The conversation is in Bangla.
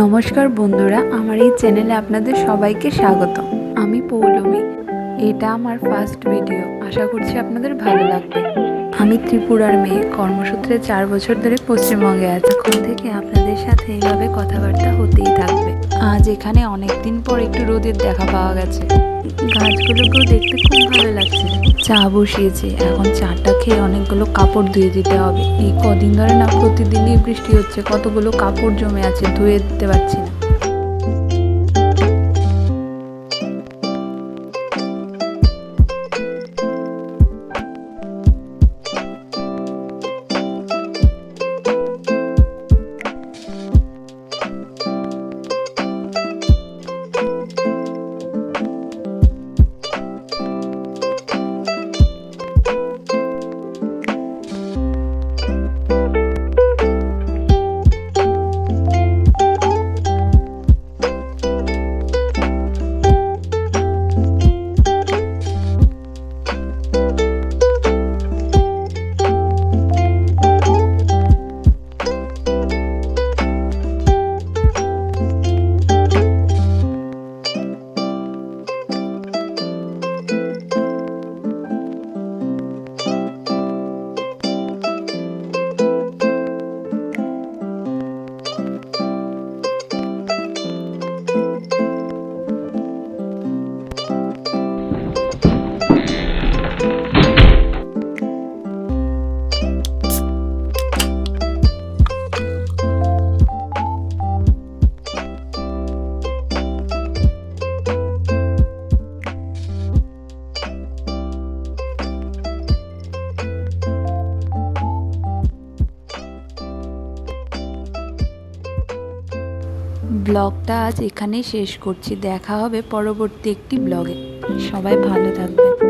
নমস্কার বন্ধুরা, আমার এই চ্যানেলে আপনাদের সবাইকে স্বাগত। আমি পৌলমী। এটা আমার ফার্স্ট ভিডিও। আশা করছি আপনাদের ভালো লাগবে। আমি ত্রিপুরার মেয়ে, কর্মসূত্রে 4 বছর ধরে পশ্চিমবঙ্গে আছি। এখন থেকে আপনাদের সাথে এইভাবে কথাবার্তা হতেই থাকবে। আজ এখানে অনেক দিন পর একটু রোদের দেখা পাওয়া গেছে। গাছগুলোকেও দেখতে খুব ভালো লাগছে। চা বসিয়েছে, এখন চাটা খেয়ে অনেকগুলো কাপড় ধুয়ে দিতে হবে। এই কদিন ধরে না প্রতিদিনই বৃষ্টি হচ্ছে, কতগুলো কাপড় জমে আছে, ধুয়ে দিতে পারছি না। ব্লগটা আজ এখানেই শেষ করছি। দেখা হবে পরবর্তী একটি ব্লগে। সবাই ভালো থাকবেন।